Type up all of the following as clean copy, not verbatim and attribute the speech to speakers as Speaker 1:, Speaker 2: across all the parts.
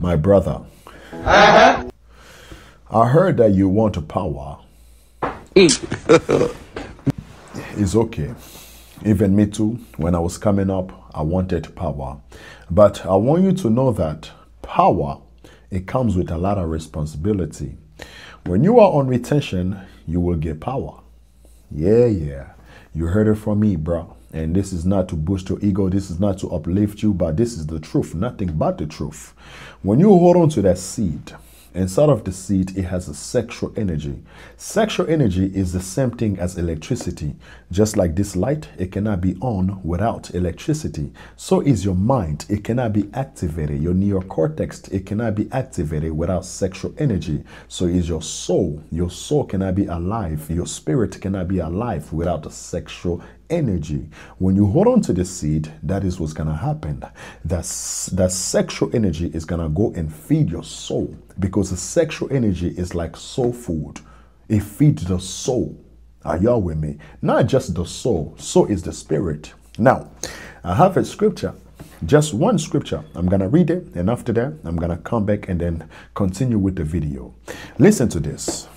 Speaker 1: My brother, I heard that you want a power. It's okay. Even me too, when I was coming up, I wanted power. But I want you to know that power, it comes with a lot of responsibility. When you are on retention, you will get power. Yeah. You heard it from me, bro. And this is not to boost your ego. This is not to uplift you, but this is the truth. Nothing but the truth. When you hold on to that seed, inside of the seed, it has a sexual energy. Sexual energy is the same thing as electricity. Just like this light, it cannot be on without electricity. So is your mind. It cannot be activated. Your neocortex, it cannot be activated without sexual energy. So is your soul. Your soul cannot be alive. Your spirit cannot be alive without the sexual energy. When you hold on to the seed, that is what's going to happen. That sexual energy is going to go and feed your soul, because the sexual energy is like soul food. It feeds the soul. Are y'all with me? Not just the soul. Soul is the spirit. Now, I have a scripture. Just one scripture. I'm going to read it, and after that, I'm going to come back and then continue with the video. Listen to this.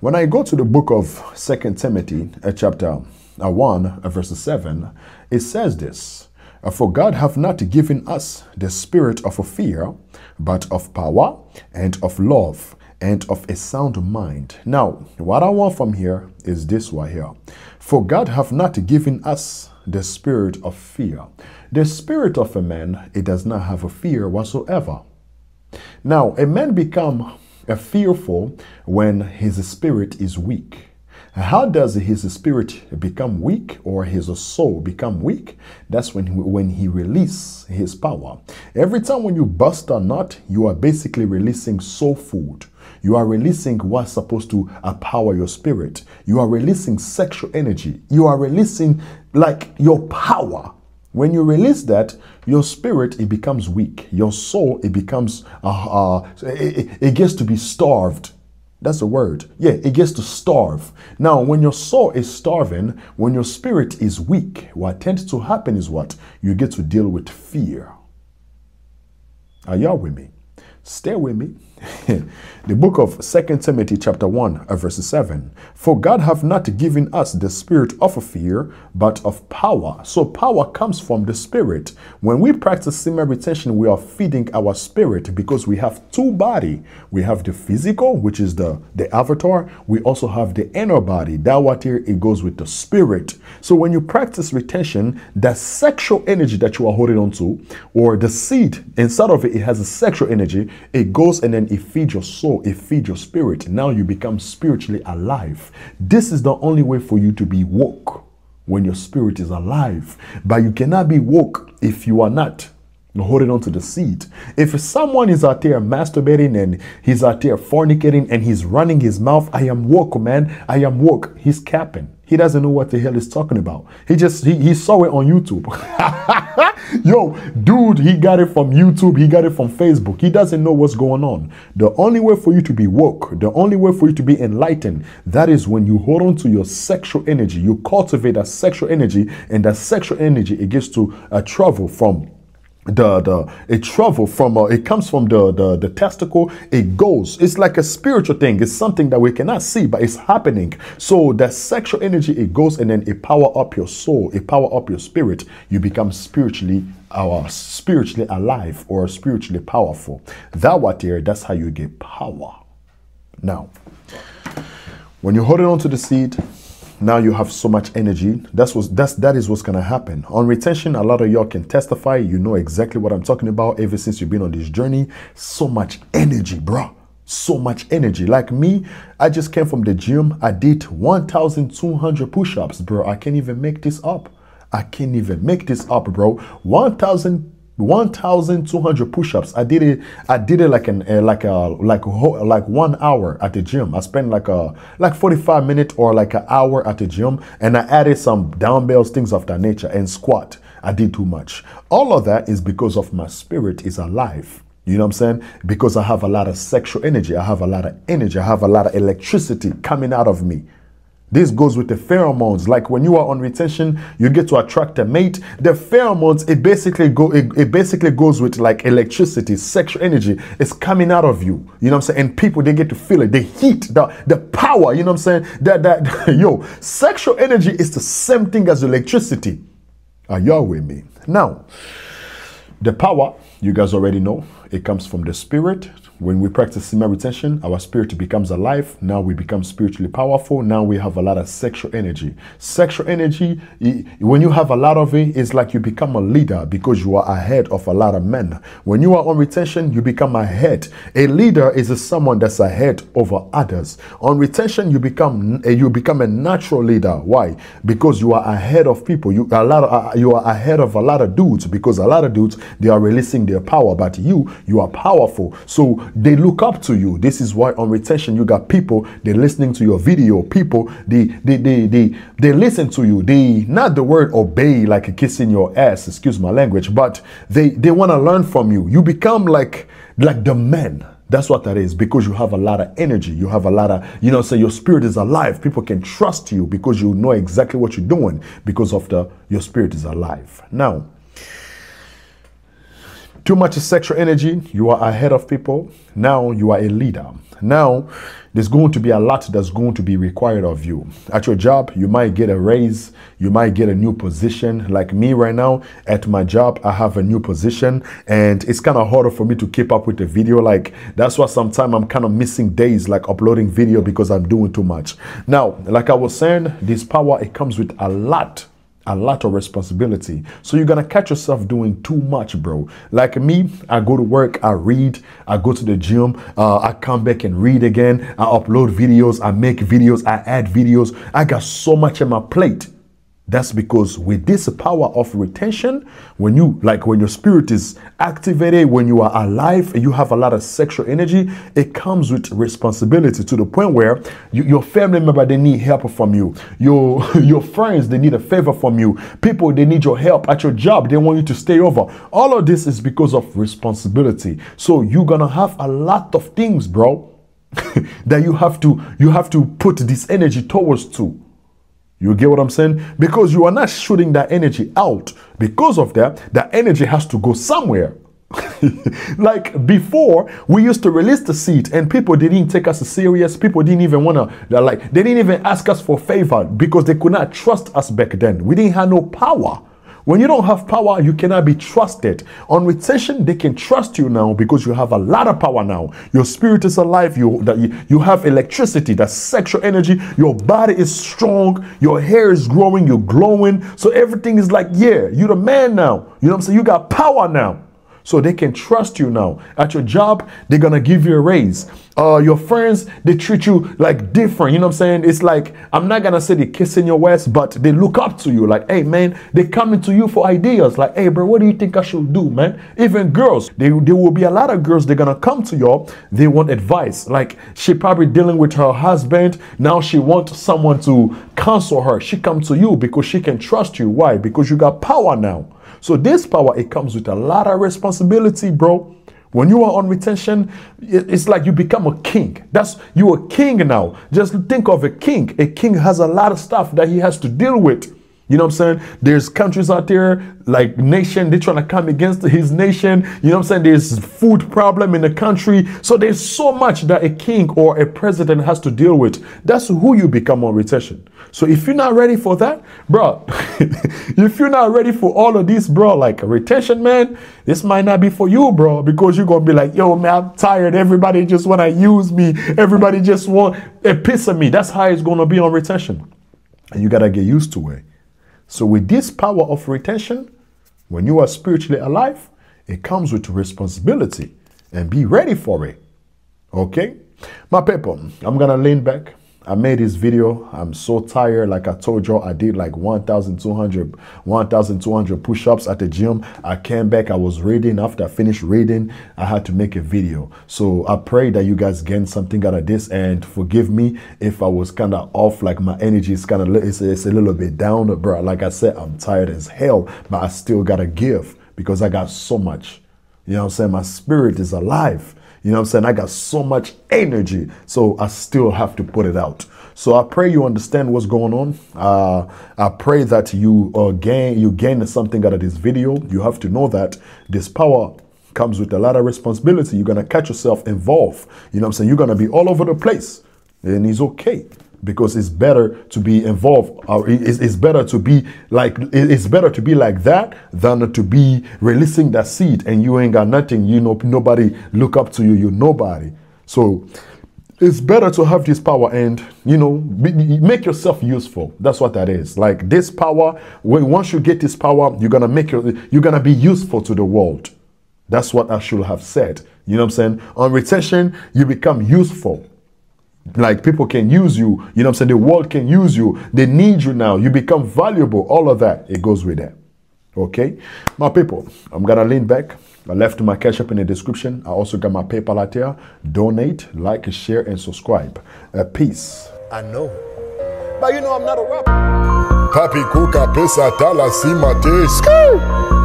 Speaker 1: When I go to the book of 2 Timothy, chapter 1, verse 7, it says this: For God hath not given us the spirit of fear, but of power and of love and of a sound mind. Now, what I want from here is this right here. For God hath not given us the spirit of fear. The spirit of a man, it does not have a fear whatsoever. Now, a man become fearful when his spirit is weak. How does his spirit become weak, or his soul become weak? That's when he releases his power. Every time when you bust a nut, you are basically releasing soul food. You are releasing what's supposed to empower your spirit. You are releasing sexual energy. You are releasing like your power. When you release that, your spirit, it becomes weak. Your soul, it becomes, it gets to be starved. That's the word. Yeah, it gets to starve. Now, when your soul is starving, when your spirit is weak, what tends to happen is what? You get to deal with fear. Are y'all with me? Stay with me. The book of 2 Timothy chapter 1 verse 7. For God hath not given us the spirit of fear, but of power. So power comes from the spirit. When we practice semen retention, we are feeding our spirit, because we have two bodies. We have the physical, which is the avatar. We also have the inner body. That what here, it goes with the spirit. So when you practice retention, that sexual energy that you are holding on to, or the seed inside of it, it has a sexual energy. It goes and then it feeds your soul, it feeds your spirit. Now you become spiritually alive. This is the only way for you to be woke, when your spirit is alive. But you cannot be woke if you are not holding on to the seed. If someone is out there masturbating and he's out there fornicating and he's running his mouth, I am woke, man, I am woke, he's capping. He doesn't know what the hell he's talking about. He saw it on YouTube. Yo, dude, he got it from YouTube. He got it from Facebook. He doesn't know what's going on. The only way for you to be woke, the only way for you to be enlightened, that is when you hold on to your sexual energy. You cultivate that sexual energy, and that sexual energy, it gets to travel from it comes from the testicle. It goes, it's like a spiritual thing. It's something that we cannot see, but it's happening. So that sexual energy, it goes and then it power up your soul, it power up your spirit. You become spiritually alive, or spiritually powerful. That's how you get power. Now, when you're holding on to the seed, now you have so much energy. That is what's going to happen. On retention, a lot of y'all can testify. You know exactly what I'm talking about ever since you've been on this journey. So much energy, bro. So much energy. Like me, I just came from the gym. I did 1,200 push-ups, bro. I can't even make this up. Bro. 1,200 push-ups. I did it like 1 hour at the gym. I spent like 45 minutes or like an hour at the gym, and I added some dumbbells, things of that nature, and squat. I did too much. All of that is because of my spirit is alive. You know what I'm saying? Because I have a lot of sexual energy. I have a lot of energy. I have a lot of electricity coming out of me. This goes with the pheromones. Like when you are on retention, you get to attract a mate. The pheromones, it basically goes with like electricity, sexual energy. It's coming out of you. You know what I'm saying? And people, they get to feel it. The heat, the power, you know what I'm saying? Yo, sexual energy is the same thing as electricity. Are y'all with me? Now, the power, you guys already know, it comes from the spirit. When we practice semen retention, our spirit becomes alive. Now we become spiritually powerful. Now we have a lot of sexual energy. Sexual energy, when you have a lot of it, it's like you become a leader because you are ahead of a lot of men. When you are on retention, you become ahead. A leader is someone that's ahead over others. On retention, you become a natural leader. Why? Because you are ahead of people. You are ahead of a lot of dudes, because a lot of dudes, they are releasing their power, but you are powerful. So they look up to you. This is why on retention you got people, they're listening to your video. People, they listen to you. They, not the word obey like a kiss in your ass, excuse my language, but they want to learn from you. You become like the man. That's what that is, because you have a lot of energy. You have a lot of, so your spirit is alive. People can trust you because you know exactly what you're doing because of your spirit is alive. Now, too much sexual energy, you are ahead of people. Now you are a leader. Now there's going to be a lot that's going to be required of you. At your job, you might get a raise. You might get a new position. Like me right now, at my job, I have a new position. And it's kind of harder for me to keep up with the video. Like, that's why sometimes I'm kind of missing days, like uploading video, because I'm doing too much. Now, like I was saying, this power, it comes with a lot of responsibility. So you're gonna catch yourself doing too much, bro. Like me, I go to work, I read, I go to the gym, I come back and read again, I upload videos, I make videos, I add videos. I got so much on my plate. That's because with this power of retention, when your spirit is activated, when you are alive, and you have a lot of sexual energy, it comes with responsibility to the point where your family member, they need help from you. Your friends, they need a favor from you. People, they need your help at your job. They want you to stay over. All of this is because of responsibility. So you're gonna have a lot of things, bro, that you have to put this energy towards to. You get what I'm saying? Because you are not shooting that energy out. Because of that energy has to go somewhere. Like before, we used to release the seed and people didn't take us serious. People didn't even want to, they didn't even ask us for favor because they could not trust us back then. We didn't have no power. When you don't have power, you cannot be trusted. On retention, they can trust you now because you have a lot of power now. Your spirit is alive. You have electricity, that's sexual energy. Your body is strong. Your hair is growing. You're glowing. So everything is like, yeah, you're the man now. You know what I'm saying? You got power now. So they can trust you now. At your job, they're going to give you a raise. Your friends, they treat you like different. You know what I'm saying? It's like, I'm not going to say they kissing your ass, but they look up to you like, hey, man, they coming to you for ideas. Like, hey, bro, what do you think I should do, man? Even girls, there will be a lot of girls, they're going to come to you. They want advice. Like, she probably dealing with her husband. Now she wants someone to counsel her. She come to you because she can trust you. Why? Because you got power now. So this power, it comes with a lot of responsibility, bro. When you are on retention, it's like you become a king. You're a king now. Just think of a king. A king has a lot of stuff that he has to deal with. You know what I'm saying? There's countries out there, like nation, they're trying to come against his nation. You know what I'm saying? There's food problem in the country. So there's so much that a king or a president has to deal with. That's who you become on retention. So if you're not ready for that, bro, if you're not ready for all of this, bro, like a retention, man, this might not be for you, bro, because you're going to be like, yo, man, I'm tired. Everybody just want to use me. Everybody just want a piece of me. That's how it's going to be on retention. And you got to get used to it. So with this power of retention, when you are spiritually alive, it comes with responsibility, and be ready for it. Okay? My people, I'm going to lean back. I made this video. I'm so tired. Like I told y'all, I did like 1,200 push-ups at the gym. I came back. I was reading. After I finished reading, I had to make a video. So I pray that you guys gain something out of this, and forgive me if I was kind of off. Like my energy is kind of, it's a little bit down, bro. Like I said, I'm tired as hell, but I still got to give because I got so much. You know what I'm saying? My spirit is alive. You know what I'm saying? I got so much energy, so I still have to put it out. So I pray you understand what's going on. I pray that you gain something out of this video. You have to know that this power comes with a lot of responsibility. You're going to catch yourself involved. You know what I'm saying? You're going to be all over the place. And it's okay, because it's better to be involved. It's better to be like that than to be releasing that seed and you ain't got nothing. You know, nobody look up to you. You're nobody. So it's better to have this power and, you know, make yourself useful. That's what that is. Like this power, once you get this power, you're going to be useful to the world. That's what I should have said. You know what I'm saying? On retention, you become useful. Like people can use you. You know what I'm saying? The world can use you. They need you now. You become valuable. All of that, it goes with that. Okay? My people, I'm going to lean back. I left my cash up in the description. I also got my PayPal out there. Donate, like, share, and subscribe. Peace.
Speaker 2: I know. But you know I'm not a rapper. Papi kuka pesa tala simate.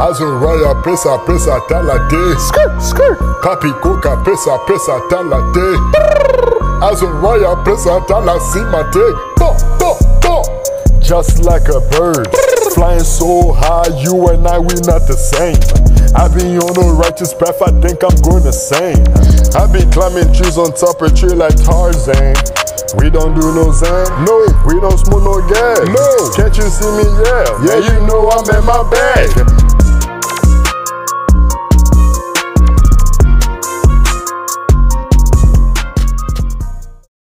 Speaker 2: Azuraya pesa tala de. Papi kuka pesa tala de. Azuraya pesa tala simate. Just like a bird, flying so high, you and I, we not the same. I've been on a righteous path, I think I'm going to sing. I've been climbing trees on top of a tree like Tarzan. We don't do no Zan, no, we don't smoke no gas. No, can't you see me? Yeah, you know I'm in my bag.